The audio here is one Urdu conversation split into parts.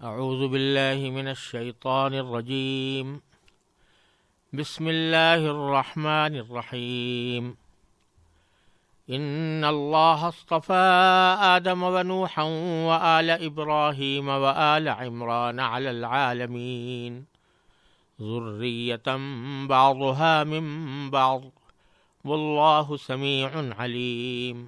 اعوذ باللہ من الشیطان الرجیم بسم اللہ الرحمن الرحیم ان اللہ اصطفى آدم ونوحا وآل ابراہیم وآل عمران علی العالمین ذریة بعضها من بعض واللہ سمیع علیم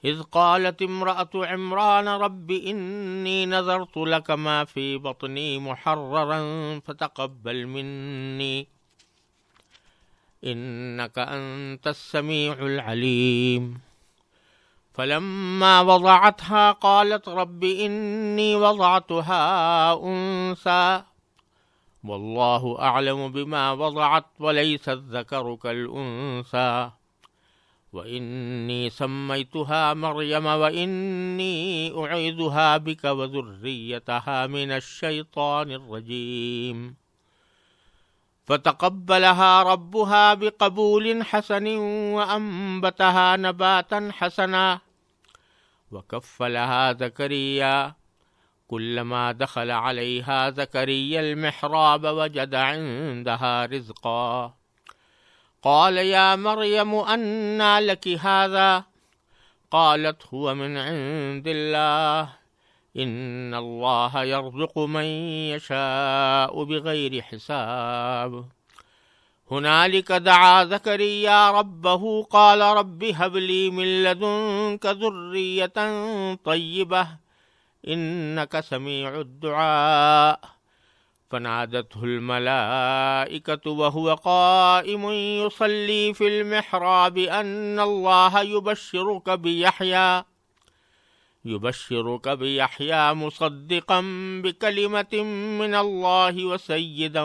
اذ قالت امرأة عمران رب انی نذرت لك ما في بطنی محررا فتقبل منی انك انت السميع العليم فلما وضعتها قالت رب اني وضعتها انثى والله اعلم بما وضعت وليس الذكر كالانثى وإني سميتها مريم وإني أعيذها بك وذريتها من الشيطان الرجيم فتقبلها ربها بقبول حسن وأنبتها نباتا حسنا وكفلها زكريا كلما دخل عليها زكريا المحراب وجد عندها رزقا قال يا مريم أنى لك هذا قالت هو من عند الله إن الله يرزق من يشاء بغير حساب هنالك دعا زكريا ربه قال رب هب لي من لدنك ذرية طيبة إنك سميع الدعاء فنادته الملائكة وهو قائم يصلي في المحراب أن الله يبشرك بيحيى مصدقا بكلمة من الله وسيدا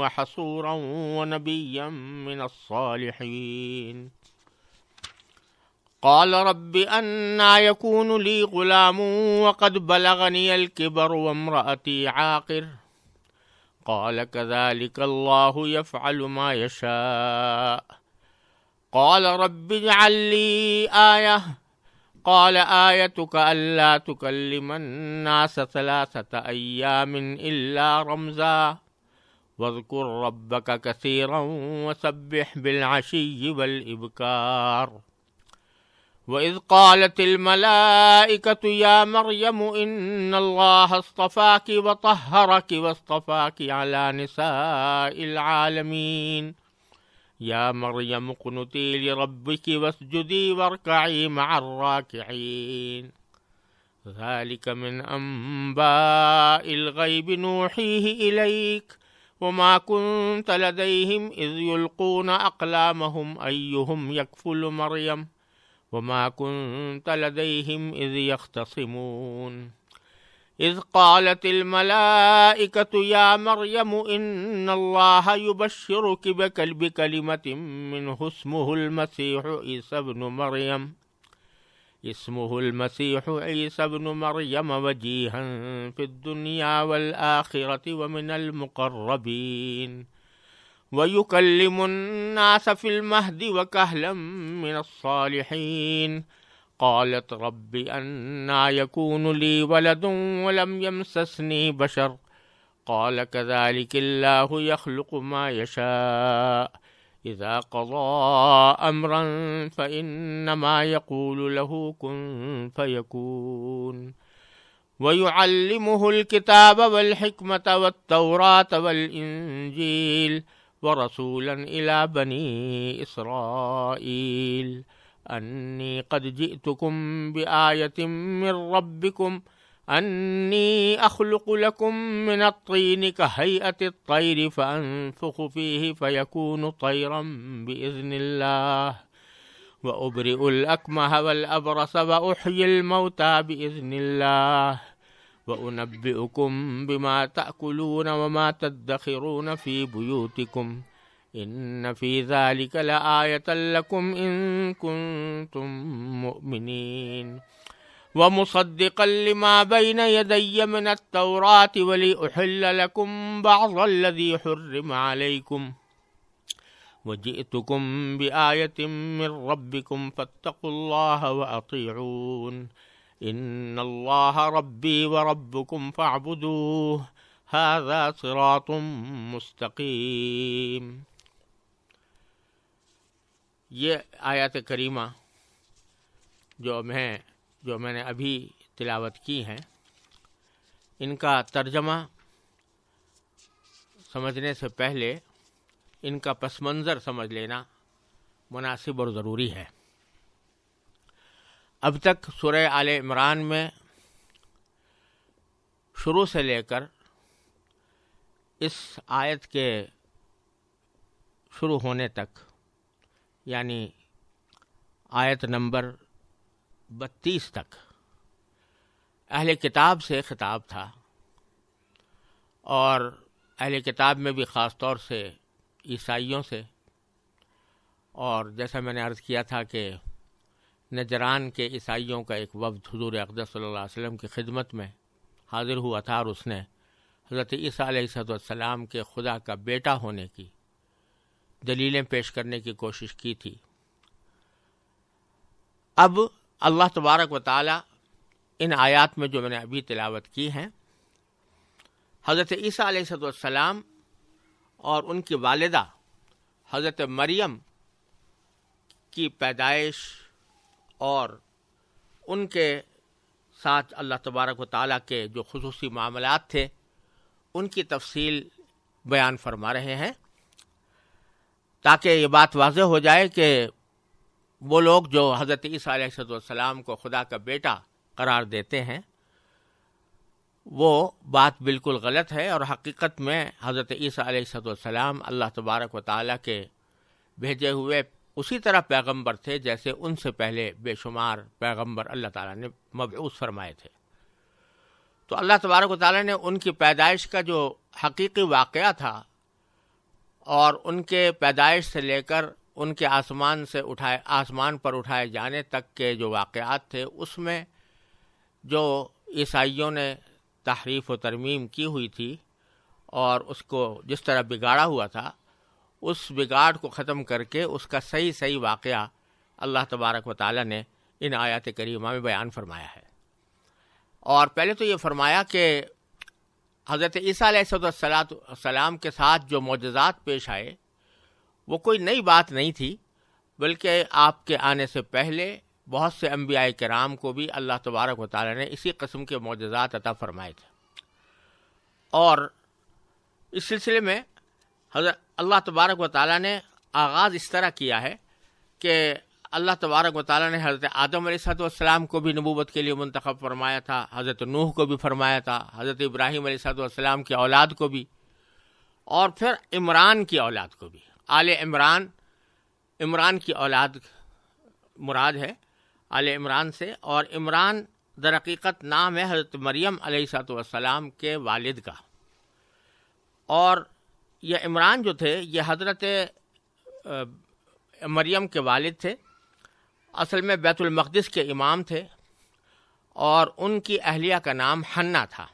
وحصورا ونبيا من الصالحين قال رب أنى يكون لي غلام وقد بلغني الكبر وامرأتي عاقر قال كذلك الله يفعل ما يشاء قال رب اجعل لي آية قال آيتك ألا تكلم الناس 3 أيام إلا رمزا واذكر ربك كثيرا وسبح بالعشي والإبكار وإذ قالت الملائكة يا مريم إن الله اصطفاك وطهرك واصطفاك على نساء العالمين يا مريم اقنتي لربك واسجدي واركعي مع الراكعين ذلك من أنباء الغيب نوحيه إليك وما كنت لديهم إذ يلقون أقلامهم أيهم يكفل مريم وما كنت لديهم إذ يختصمون إذ قالت الملائكة يا مريم إن الله يبشرك بكلمة منه اسمه المسيح عيسى بن مريم وجيها في الدنيا والآخرة ومن المقربين ويكلم الناس في المهد وكهلا من الصالحين قالت رب أنى يكون لي ولد ولم يمسسني بشر قال كذلك الله يخلق ما يشاء إذا قضى أمرا فإنما يقول له كن فيكون ويعلمه الكتاب والحكمة والتوراة والإنجيل ورسولا إلى بني إسرائيل أني قد جئتكم بآية من ربكم أني أخلق لكم من الطين كهيئة الطير فأنفخ فيه فيكون طيرا بإذن الله وأبرئ الأكمه والأبرص وأحيي الموتى بإذن الله وأنبئكم بما تأكلون وما تدخرون في بيوتكم إن في ذلك لآية لكم إن كنتم مؤمنين ومصدقا لما بين يدي من التوراة ولأحل لكم بعض الذي حرم عليكم وجئتكم بآية من ربكم فاتقوا الله وأطيعون ان اللہ ربی وربکم فاعبدوہ ھذا صراط مستقیم۔ یہ آیات کریمہ جو میں نے ابھی تلاوت کی ہیں، ان کا ترجمہ سمجھنے سے پہلے ان کا پس منظر سمجھ لینا مناسب اور ضروری ہے۔ اب تک سورہ آل عمران میں شروع سے لے کر اس آیت کے شروع ہونے تک، یعنی آیت نمبر 32 تک، اہل کتاب سے خطاب تھا، اور اہل کتاب میں بھی خاص طور سے عیسائیوں سے، اور جیسا میں نے عرض کیا تھا کہ نجران کے عیسائیوں کا ایک وفد حضور اقدس صلی اللہ علیہ وسلم کی خدمت میں حاضر ہوا تھا، اور اس نے حضرت عیسیٰ علیہ السلام کے خدا کا بیٹا ہونے کی دلیلیں پیش کرنے کی کوشش کی تھی۔ اب اللہ تبارک و تعالی ان آیات میں جو میں نے ابھی تلاوت کی ہیں، حضرت عیسیٰ علیہ السلام اور ان کی والدہ حضرت مریم کی پیدائش اور ان کے ساتھ اللہ تبارک و تعالیٰ کے جو خصوصی معاملات تھے ان کی تفصیل بیان فرما رہے ہیں، تاکہ یہ بات واضح ہو جائے کہ وہ لوگ جو حضرت عیسیٰ علیہ السلام کو خدا کا بیٹا قرار دیتے ہیں وہ بات بالکل غلط ہے، اور حقیقت میں حضرت عیسیٰ علیہ السلام اللہ تبارک و تعالیٰ کے بھیجے ہوئے اسی طرح پیغمبر تھے جیسے ان سے پہلے بے شمار پیغمبر اللہ تعالیٰ نے مبعوث فرمائے تھے۔ تو اللہ تبارک و تعالیٰ نے ان کی پیدائش کا جو حقیقی واقعہ تھا اور ان کے پیدائش سے لے کر ان کے آسمان پر اٹھائے جانے تک کے جو واقعات تھے، اس میں جو عیسائیوں نے تحریف و ترمیم کی ہوئی تھی اور اس کو جس طرح بگاڑا ہوا تھا، اس بگاڑ کو ختم کر کے اس کا صحیح واقعہ اللہ تبارک و تعالیٰ نے ان آیات کریمہ میں بیان فرمایا ہے۔ اور پہلے تو یہ فرمایا کہ حضرت عیسیٰ علیہ السلام کے ساتھ جو معجزات پیش آئے وہ کوئی نئی بات نہیں تھی، بلکہ آپ کے آنے سے پہلے بہت سے انبیاء کرام کو بھی اللہ تبارک و تعالیٰ نے اسی قسم کے معجزات عطا فرمائے تھے۔ اور اس سلسلے میں حضرت اللہ تبارک و تعالیٰ نے آغاز اس طرح کیا ہے کہ اللہ تبارک و تعالیٰ نے حضرت آدم علیہ السلام کو بھی نبوت کے لیے منتخب فرمایا تھا، حضرت نوح کو بھی فرمایا تھا، حضرت ابراہیم علیہ السلام کی اولاد کو بھی، اور پھر عمران کی اولاد کو بھی۔ آل عمران کی اولاد مراد ہے آل عمران سے، اور عمران در حقیقت نام ہے حضرت مریم علیہ السلام کے والد کا۔ اور یہ عمران جو تھے یہ حضرت مریم کے والد تھے، اصل میں بیت المقدس کے امام تھے، اور ان کی اہلیہ کا نام حنا تھا۔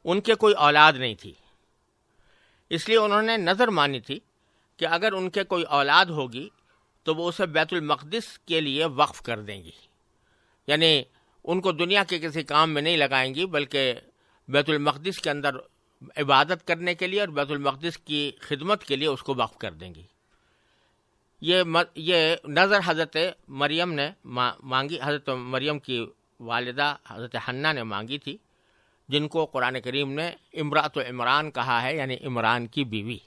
ان کے کوئی اولاد نہیں تھی، اس لیے انہوں نے نظر مانی تھی کہ اگر ان کے کوئی اولاد ہوگی تو وہ اسے بیت المقدس کے لیے وقف کر دیں گی، یعنی ان کو دنیا کے کسی کام میں نہیں لگائیں گی، بلکہ بیت المقدس کے اندر عبادت کرنے کے لیے اور بیت المقدس کی خدمت کے لیے اس کو وقف کر دیں گی۔ یہ نظر حضرت مریم نے مانگی، حضرت مریم کی والدہ حضرت حنا نے مانگی تھی، جن کو قرآن کریم نے امرأۃ عمران کہا ہے، یعنی عمران کی بیوی۔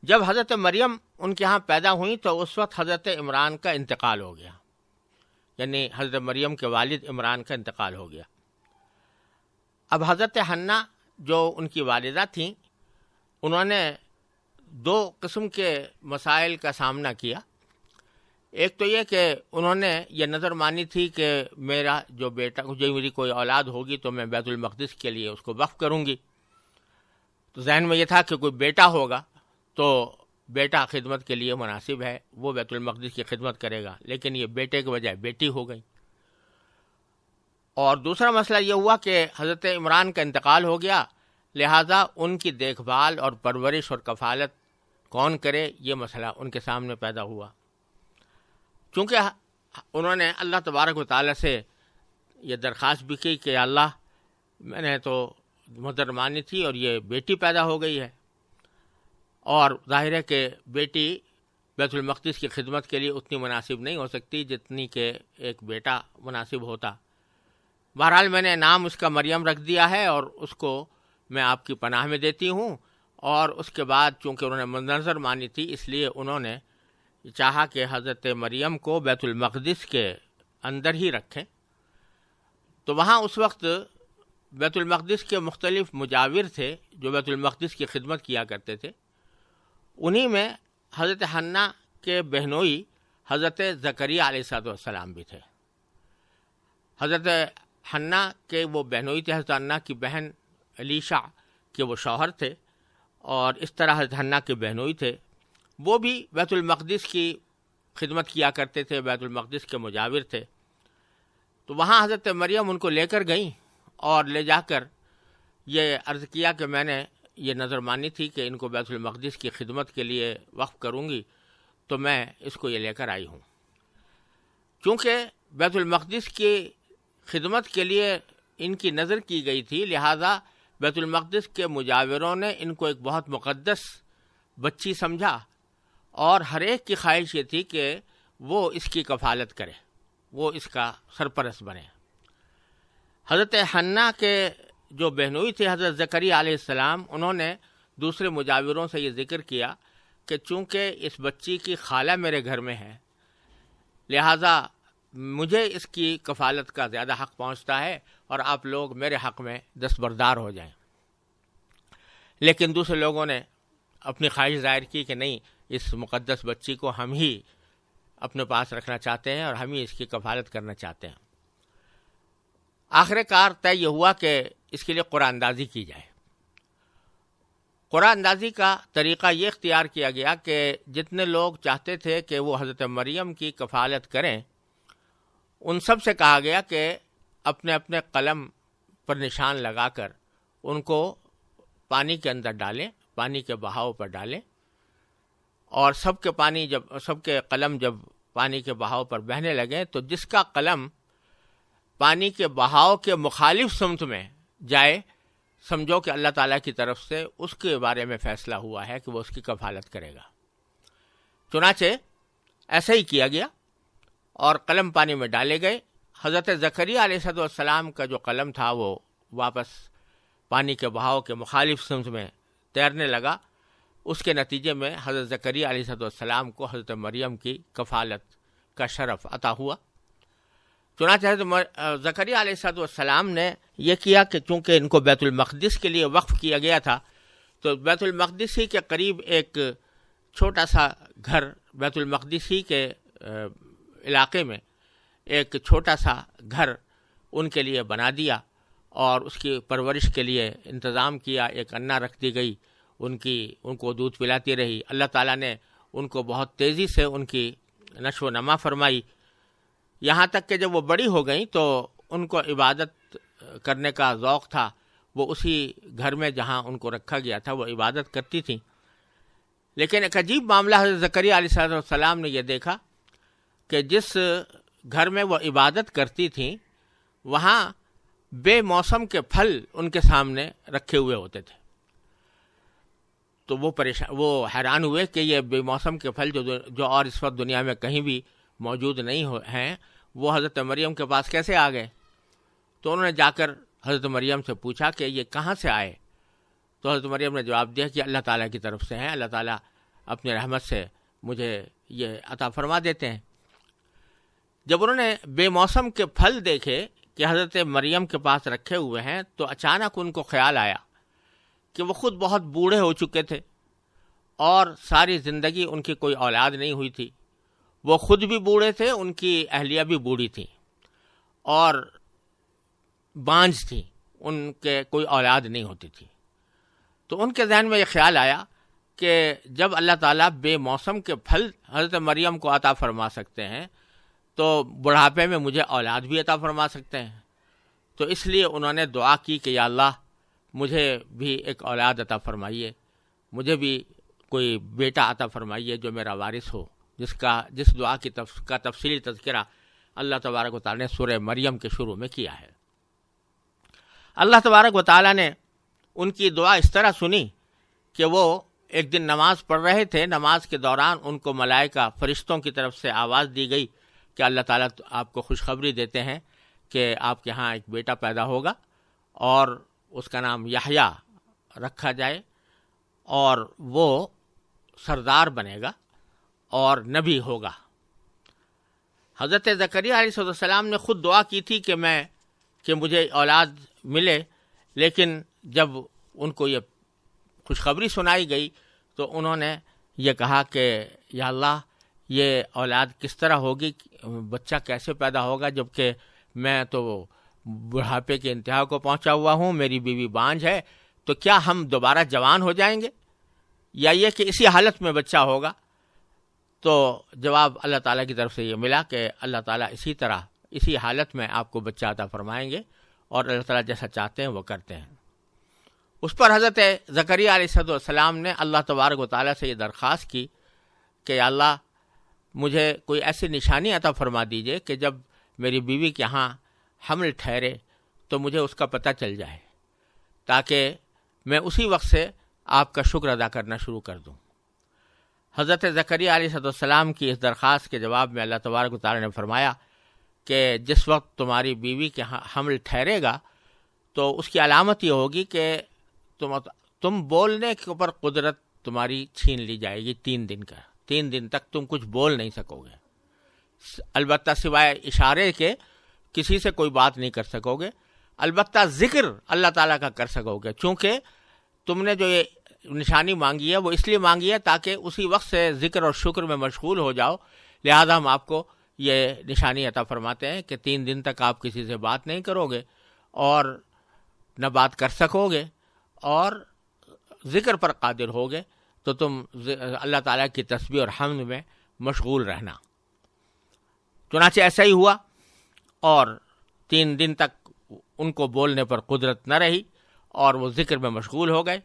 جب حضرت مریم ان کے ہاں پیدا ہوئی تو اس وقت حضرت عمران کا انتقال ہو گیا، یعنی حضرت مریم کے والد عمران کا انتقال ہو گیا۔ اب حضرت حنا جو ان کی والدہ تھیں، انہوں نے دو قسم کے مسائل کا سامنا کیا۔ ایک تو یہ کہ انہوں نے یہ نظر مانی تھی کہ میرا جو بیٹا، جو میری کوئی اولاد ہوگی تو میں بیت المقدس کے لیے اس کو وقف کروں گی۔ تو ذہن میں یہ تھا کہ کوئی بیٹا ہوگا تو بیٹا خدمت کے لیے مناسب ہے، وہ بیت المقدس کی خدمت کرے گا، لیکن یہ بیٹے کے بجائے بیٹی ہو گئی۔ اور دوسرا مسئلہ یہ ہوا کہ حضرت عمران کا انتقال ہو گیا، لہذا ان کی دیکھ بھال اور پرورش اور کفالت کون کرے، یہ مسئلہ ان کے سامنے پیدا ہوا۔ چونکہ انہوں نے اللہ تبارک و تعالیٰ سے یہ درخواست بھی کی کہ یا اللہ میں نے تو مدر مانی تھی اور یہ بیٹی پیدا ہو گئی ہے، اور ظاہر ہے کہ بیٹی بیت المقدس کی خدمت کے لیے اتنی مناسب نہیں ہو سکتی جتنی کہ ایک بیٹا مناسب ہوتا۔ بہرحال میں نے نام اس کا مریم رکھ دیا ہے اور اس کو میں آپ کی پناہ میں دیتی ہوں۔ اور اس کے بعد چونکہ انہوں نے نظر مانی تھی اس لیے انہوں نے چاہا کہ حضرت مریم کو بیت المقدس کے اندر ہی رکھیں۔ تو وہاں اس وقت بیت المقدس کے مختلف مجاور تھے جو بیت المقدس کی خدمت کیا کرتے تھے، انہی میں حضرت حنا کے بہنوئی حضرت زکریا علیہ السلام بھی تھے۔ حضرت حنا کے وہ بہنوئی تھے، حضرت حنا کی بہن علیشا کے وہ شوہر تھے، اور اس طرح حضرت حنا کے بہنوئی تھے، وہ بھی بیت المقدس کی خدمت کیا کرتے تھے، بیت المقدس کے مجاور تھے۔ تو وہاں حضرت مریم ان کو لے کر گئیں اور لے جا کر یہ عرض کیا کہ میں نے یہ نظر مانی تھی کہ ان کو بیت المقدس کی خدمت کے لیے وقف کروں گی، تو میں اس کو یہ لے کر آئی ہوں۔ چونکہ بیت المقدس کی خدمت کے لیے ان کی نظر کی گئی تھی، لہذا بیت المقدس کے مجاوروں نے ان کو ایک بہت مقدس بچی سمجھا، اور ہر ایک کی خواہش یہ تھی کہ وہ اس کی کفالت کرے، وہ اس کا سرپرست بنے۔ حضرت حنا کے جو بہنوئی تھے حضرت زکریا علیہ السلام، انہوں نے دوسرے مجاوروں سے یہ ذکر کیا کہ چونکہ اس بچی کی خالہ میرے گھر میں ہے، لہذا مجھے اس کی کفالت کا زیادہ حق پہنچتا ہے، اور آپ لوگ میرے حق میں دستبردار ہو جائیں۔ لیکن دوسرے لوگوں نے اپنی خواہش ظاہر کی کہ نہیں، اس مقدس بچی کو ہم ہی اپنے پاس رکھنا چاہتے ہیں اور ہم ہی اس کی کفالت کرنا چاہتے ہیں۔ آخر کار طے یہ ہوا کہ اس کے لیے قرآن اندازی کی جائے۔ قرآن اندازی کا طریقہ یہ اختیار کیا گیا کہ جتنے لوگ چاہتے تھے کہ وہ حضرت مریم کی کفالت کریں، ان سب سے کہا گیا کہ اپنے اپنے قلم پر نشان لگا کر ان کو پانی کے اندر ڈالیں، پانی کے بہاؤ پر ڈالیں، اور سب کے قلم جب پانی کے بہاؤ پر بہنے لگیں تو جس کا قلم پانی کے بہاؤ کے مخالف سمت میں جائے، سمجھو کہ اللہ تعالیٰ کی طرف سے اس کے بارے میں فیصلہ ہوا ہے کہ وہ اس کی کفالت کرے گا۔ چنانچہ ایسا ہی کیا گیا اور قلم پانی میں ڈالے گئے۔ حضرت زکریا علیہ السلام کا جو قلم تھا وہ واپس پانی کے بہاؤ کے مخالف سمت میں تیرنے لگا۔ اس کے نتیجے میں حضرت زکریا علیہ السلام کو حضرت مریم کی کفالت کا شرف عطا ہوا۔ چنانچہ حضرت زکریا علیہ السلام نے یہ کیا کہ چونکہ ان کو بیت المقدس کے لیے وقف کیا گیا تھا، تو بیت المقدس ہی کے قریب ایک چھوٹا سا گھر، بیت المقدس ہی کے علاقے میں ایک چھوٹا سا گھر ان کے لیے بنا دیا، اور اس کی پرورش کے لیے انتظام کیا۔ ایک انا رکھ دی گئی، ان کو دودھ پلاتی رہی۔ اللہ تعالیٰ نے ان کو بہت تیزی سے ان کی نشو و نما فرمائی، یہاں تک کہ جب وہ بڑی ہو گئیں تو ان کو عبادت کرنے کا ذوق تھا، وہ اسی گھر میں جہاں ان کو رکھا گیا تھا وہ عبادت کرتی تھیں۔ لیکن ایک عجیب معاملہ حضرت زکریا علیہ السلام نے یہ دیکھا کہ جس گھر میں وہ عبادت کرتی تھیں وہاں بے موسم کے پھل ان کے سامنے رکھے ہوئے ہوتے تھے۔ تو وہ حیران ہوئے کہ یہ بے موسم کے پھل جو اور اس وقت دنیا میں کہیں بھی موجود نہیں ہیں، وہ حضرت مریم کے پاس کیسے آ گئے؟ تو انہوں نے جا کر حضرت مریم سے پوچھا کہ یہ کہاں سے آئے؟ تو حضرت مریم نے جواب دیا کہ اللہ تعالیٰ کی طرف سے ہیں، اللہ تعالیٰ اپنی رحمت سے مجھے یہ عطا فرما دیتے ہیں۔ جب انہوں نے بے موسم کے پھل دیکھے کہ حضرت مریم کے پاس رکھے ہوئے ہیں تو اچانک ان کو خیال آیا کہ وہ خود بہت بوڑھے ہو چکے تھے اور ساری زندگی ان کی کوئی اولاد نہیں ہوئی تھی۔ وہ خود بھی بوڑھے تھے، ان کی اہلیہ بھی بوڑھی تھی اور بانجھ تھیں، ان کے کوئی اولاد نہیں ہوتی تھی۔ تو ان کے ذہن میں یہ خیال آیا کہ جب اللہ تعالیٰ بے موسم کے پھل حضرت مریم کو عطا فرما سکتے ہیں تو بڑھاپے میں مجھے اولاد بھی عطا فرما سکتے ہیں۔ تو اس لیے انہوں نے دعا کی کہ یا اللہ مجھے بھی ایک اولاد عطا فرمائیے، مجھے بھی کوئی بیٹا عطا فرمائیے جو میرا وارث ہو، جس دعا کا تفصیلی تذکرہ اللہ تبارک و تعالیٰ نے سورہ مریم کے شروع میں کیا ہے۔ اللہ تبارک و تعالیٰ نے ان کی دعا اس طرح سنی کہ وہ ایک دن نماز پڑھ رہے تھے، نماز کے دوران ان کو ملائکہ فرشتوں کی طرف سے آواز دی گئی کہ اللہ تعالیٰ آپ کو خوشخبری دیتے ہیں کہ آپ کے ہاں ایک بیٹا پیدا ہوگا اور اس کا نام یحییٰ رکھا جائے، اور وہ سردار بنے گا اور نبی ہوگا۔ حضرت زکریا علیہ السلام نے خود دعا کی تھی کہ مجھے اولاد ملے، لیکن جب ان کو یہ خوشخبری سنائی گئی تو انہوں نے یہ کہا کہ یا اللہ یہ اولاد کس طرح ہوگی، بچہ کیسے پیدا ہوگا، جبکہ میں تو بڑھاپے کے انتہا کو پہنچا ہوا ہوں، میری بیوی بانجھ ہے، تو کیا ہم دوبارہ جوان ہو جائیں گے یا یہ کہ اسی حالت میں بچہ ہوگا؟ تو جواب اللہ تعالیٰ کی طرف سے یہ ملا کہ اللہ تعالیٰ اسی حالت میں آپ کو بچہ عطا فرمائیں گے، اور اللہ تعالیٰ جیسا چاہتے ہیں وہ کرتے ہیں۔ اس پر حضرت زکریا علیہ السلام نے اللہ تبارک و تعالیٰ سے یہ درخواست کی کہ اللہ مجھے کوئی ایسی نشانی عطا فرما دیجئے کہ جب میری بیوی کے ہاں حمل ٹھہرے تو مجھے اس کا پتہ چل جائے، تاکہ میں اسی وقت سے آپ کا شکر ادا کرنا شروع کر دوں۔ حضرت زکریا علیہ السلام کی اس درخواست کے جواب میں اللہ تبارک و تعالیٰ نے فرمایا کہ جس وقت تمہاری بیوی کے حمل ٹھہرے گا تو اس کی علامت یہ ہوگی کہ تم بولنے کے اوپر قدرت تمہاری چھین لی جائے گی 3 دن کا۔ 3 دن تک تم کچھ بول نہیں سکو گے، البتہ سوائے اشارے کے کسی سے کوئی بات نہیں کر سکو گے، البتہ ذکر اللہ تعالیٰ کا کر سکو گے، چونکہ تم نے جو یہ نشانی مانگی ہے وہ اس لیے مانگی ہے تاکہ اسی وقت سے ذکر اور شکر میں مشغول ہو جاؤ، لہذا ہم آپ کو یہ نشانی عطا فرماتے ہیں کہ 3 دن تک آپ کسی سے بات نہیں کرو گے اور نہ بات کر سکو گے اور ذکر پر قادر ہوگے، تو تم اللہ تعالیٰ کی تسبیح اور حمد میں مشغول رہنا۔ چنانچہ ایسا ہی ہوا، اور 3 دن تک ان کو بولنے پر قدرت نہ رہی اور وہ ذکر میں مشغول ہو گئے،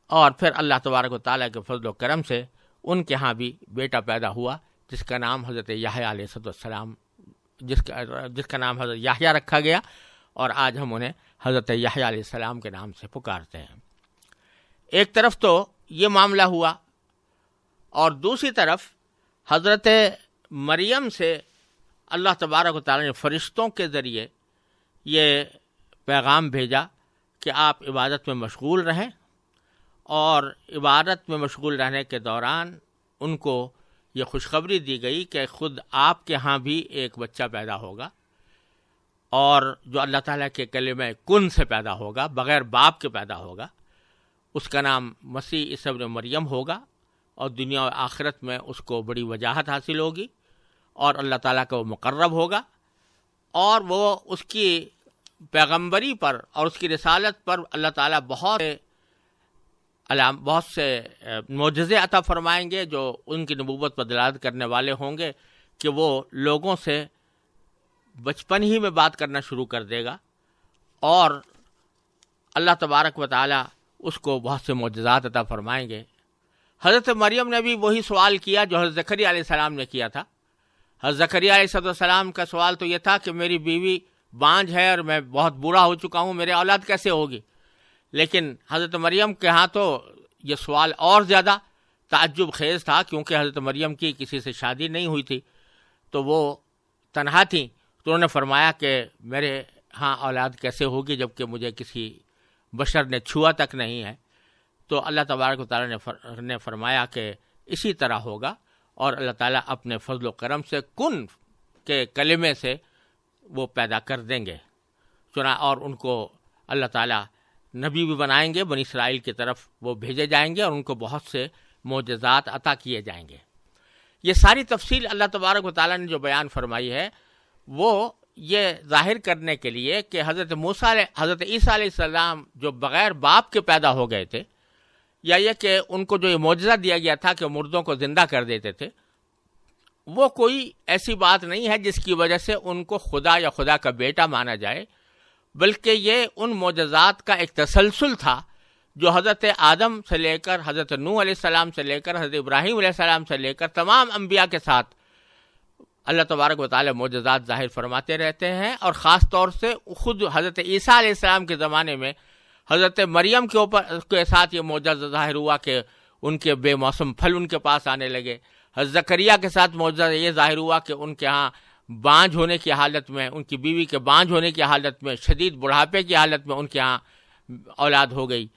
اور پھر اللہ تبارک و تعالیٰ کے فضل و کرم سے ان کے ہاں بھی بیٹا پیدا ہوا جس کا نام حضرت یحییٰ علیہ السلام جس کا نام حضرت یحییٰ رکھا گیا، اور آج ہم انہیں حضرت یحییٰ علیہ السلام کے نام سے پکارتے ہیں۔ ایک طرف تو یہ معاملہ ہوا، اور دوسری طرف حضرت مریم سے اللہ تبارک و تعالیٰ نے فرشتوں کے ذریعے یہ پیغام بھیجا کہ آپ عبادت میں مشغول رہیں، اور عبادت میں مشغول رہنے کے دوران ان کو یہ خوشخبری دی گئی کہ خود آپ کے ہاں بھی ایک بچہ پیدا ہوگا، اور جو اللہ تعالیٰ کے کلمہ کن سے پیدا ہوگا، بغیر باپ کے پیدا ہوگا، اس کا نام مسیح عیسی ابن مریم ہوگا، اور دنیا و آخرت میں اس کو بڑی وجاہت حاصل ہوگی، اور اللہ تعالیٰ کا وہ مقرب ہوگا، اور وہ اس کی پیغمبری پر اور اس کی رسالت پر اللہ تعالیٰ بہت سے معجزے عطا فرمائیں گے جو ان کی نبوت پر دلالت کرنے والے ہوں گے کہ وہ لوگوں سے بچپن ہی میں بات کرنا شروع کر دے گا، اور اللہ تبارک و تعالیٰ اس کو بہت سے معجزات عطا فرمائیں گے۔ حضرت مریم نے بھی وہی سوال کیا جو حضرت زکریا علیہ السلام نے کیا تھا۔ حضرت زکریا علیہ السلام کا سوال تو یہ تھا کہ میری بیوی بانجھ ہے اور میں بہت بوڑھا ہو چکا ہوں، میرے اولاد کیسے ہوگی؟ لیکن حضرت مریم کے ہاں تو یہ سوال اور زیادہ تعجب خیز تھا، کیونکہ حضرت مریم کی کسی سے شادی نہیں ہوئی تھی، تو وہ تنہا تھیں، تو انہوں نے فرمایا کہ میرے ہاں اولاد کیسے ہوگی جبکہ مجھے کسی بشر نے چھوا تک نہیں ہے؟ تو اللہ تبارک و تعالیٰ نے فرمایا کہ اسی طرح ہوگا، اور اللہ تعالیٰ اپنے فضل و کرم سے کن کے کلمے سے وہ پیدا کر دیں گے، اور ان کو اللہ تعالیٰ نبی بھی بنائیں گے، بنی اسرائیل کی طرف وہ بھیجے جائیں گے، اور ان کو بہت سے معجزات عطا کیے جائیں گے۔ یہ ساری تفصیل اللہ تبارک و تعالیٰ نے جو بیان فرمائی ہے وہ یہ ظاہر کرنے کے لیے کہ حضرت عیسیٰ علیہ السلام جو بغیر باپ کے پیدا ہو گئے تھے، یا یہ کہ ان کو جو یہ معجزہ دیا گیا تھا کہ مردوں کو زندہ کر دیتے تھے، وہ کوئی ایسی بات نہیں ہے جس کی وجہ سے ان کو خدا یا خدا کا بیٹا مانا جائے، بلکہ یہ ان معجزات کا ایک تسلسل تھا جو حضرت آدم سے لے کر حضرت نوح علیہ السلام سے لے کر حضرت ابراہیم علیہ السلام سے لے کر تمام انبیاء کے ساتھ اللہ تبارک و تعالی معجزات ظاہر فرماتے رہتے ہیں، اور خاص طور سے خود حضرت عیسیٰ علیہ السلام کے زمانے میں حضرت مریم کے ساتھ یہ معجزہ ظاہر ہوا کہ ان کے بے موسم پھل ان کے پاس آنے لگے۔ حضرت زکریا کے ساتھ معجزہ یہ ظاہر ہوا کہ ان کے ہاں بانجھ ہونے کی حالت میں، ان کی بیوی کے بانجھ ہونے کی حالت میں، شدید بڑھاپے کی حالت میں ان کے ہاں اولاد ہو گئی۔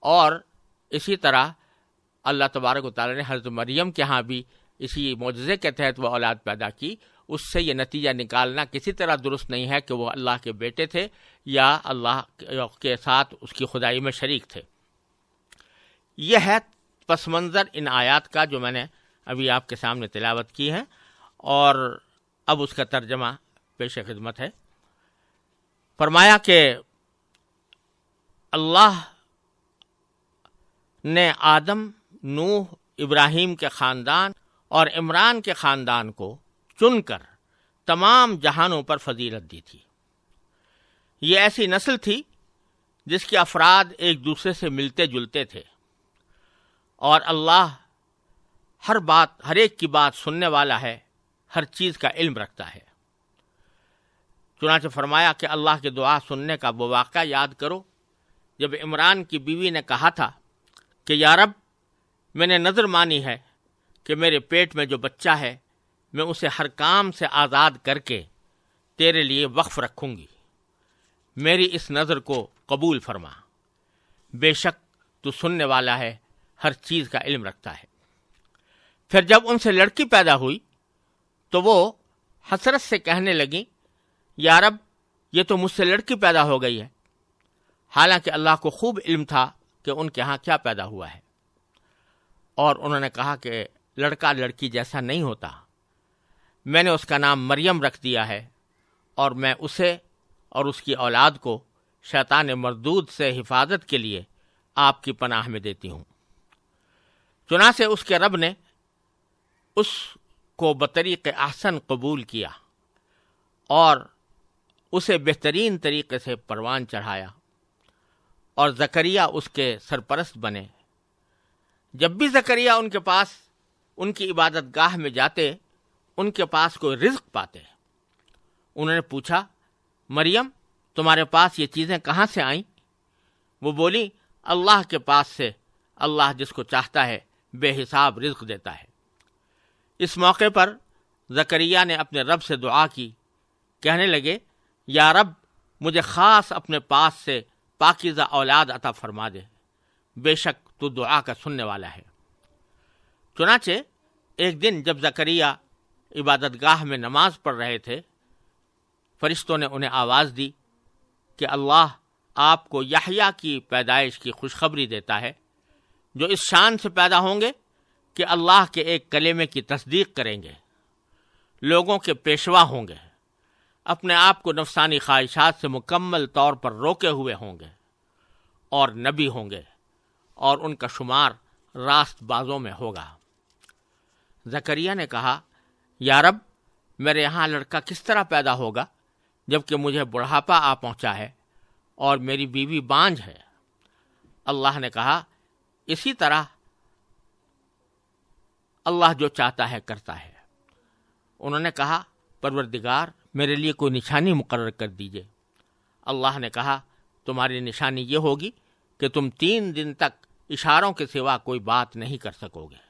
اور اسی طرح اللہ تبارک و تعالی نے حضرت مریم کے ہاں بھی اسی معجزے کے تحت وہ اولاد پیدا کی۔ اس سے یہ نتیجہ نکالنا کسی طرح درست نہیں ہے کہ وہ اللہ کے بیٹے تھے یا اللہ کے ساتھ اس کی خدائی میں شریک تھے۔ یہ ہے پس منظر ان آیات کا جو میں نے ابھی آپ کے سامنے تلاوت کی ہے، اور اب اس کا ترجمہ پیش خدمت ہے۔ فرمایا کہ اللہ نے آدم، نوح، ابراہیم کے خاندان اور عمران کے خاندان کو چن کر تمام جہانوں پر فضیلت دی تھی۔ یہ ایسی نسل تھی جس کے افراد ایک دوسرے سے ملتے جلتے تھے، اور اللہ ہر ایک کی بات سننے والا ہے، ہر چیز کا علم رکھتا ہے۔ چنانچہ فرمایا کہ اللہ کی دعا سننے کا وہ واقعہ یاد کرو جب عمران کی بیوی نے کہا تھا کہ یا رب، میں نے نذر مانی ہے کہ میرے پیٹ میں جو بچہ ہے میں اسے ہر کام سے آزاد کر کے تیرے لیے وقف رکھوں گی، میری اس نذر کو قبول فرما، بے شک تو سننے والا ہے، ہر چیز کا علم رکھتا ہے۔ پھر جب ان سے لڑکی پیدا ہوئی تو وہ حسرت سے کہنے لگیں، یا رب، یہ تو مجھ سے لڑکی پیدا ہو گئی ہے، حالانکہ اللہ کو خوب علم تھا کہ ان کے ہاں کیا پیدا ہوا ہے۔ اور انہوں نے کہا کہ لڑکا لڑکی جیسا نہیں ہوتا، میں نے اس کا نام مریم رکھ دیا ہے، اور میں اسے اور اس کی اولاد کو شیطان مردود سے حفاظت کے لیے آپ کی پناہ میں دیتی ہوں۔ چنانچہ اس کے رب نے اس کو بطریق احسن قبول کیا اور اسے بہترین طریقے سے پروان چڑھایا، اور زکریا اس کے سرپرست بنے۔ جب بھی زکریا ان کے پاس ان کی عبادت گاہ میں جاتے، ان کے پاس کوئی رزق پاتے۔ انہوں نے پوچھا، مریم، تمہارے پاس یہ چیزیں کہاں سے آئیں؟ وہ بولی، اللہ کے پاس سے، اللہ جس کو چاہتا ہے بے حساب رزق دیتا ہے۔ اس موقع پر زکریا نے اپنے رب سے دعا کی، کہنے لگے، یا رب، مجھے خاص اپنے پاس سے پاکیزہ اولاد عطا فرما دے، بے شک تو دعا کا سننے والا ہے۔ چنانچہ ایک دن جب زکریا عبادت گاہ میں نماز پڑھ رہے تھے، فرشتوں نے انہیں آواز دی کہ اللہ آپ کو یحییٰ کی پیدائش کی خوشخبری دیتا ہے، جو اس شان سے پیدا ہوں گے کہ اللہ کے ایک کلمے کی تصدیق کریں گے، لوگوں کے پیشوا ہوں گے، اپنے آپ کو نفسانی خواہشات سے مکمل طور پر روکے ہوئے ہوں گے، اور نبی ہوں گے، اور ان کا شمار راست بازوں میں ہوگا۔ زکریا نے کہا، یا رب، میرے یہاں لڑکا کس طرح پیدا ہوگا جبکہ مجھے بڑھاپا آ پہنچا ہے اور میری بیوی بانجھ ہے؟ اللہ نے کہا، اسی طرح اللہ جو چاہتا ہے کرتا ہے۔ انہوں نے کہا، پروردگار، میرے لیے کوئی نشانی مقرر کر دیجئے۔ اللہ نے کہا، تمہاری نشانی یہ ہوگی کہ تم 3 دن تک اشاروں کے سوا کوئی بات نہیں کر سکو گے۔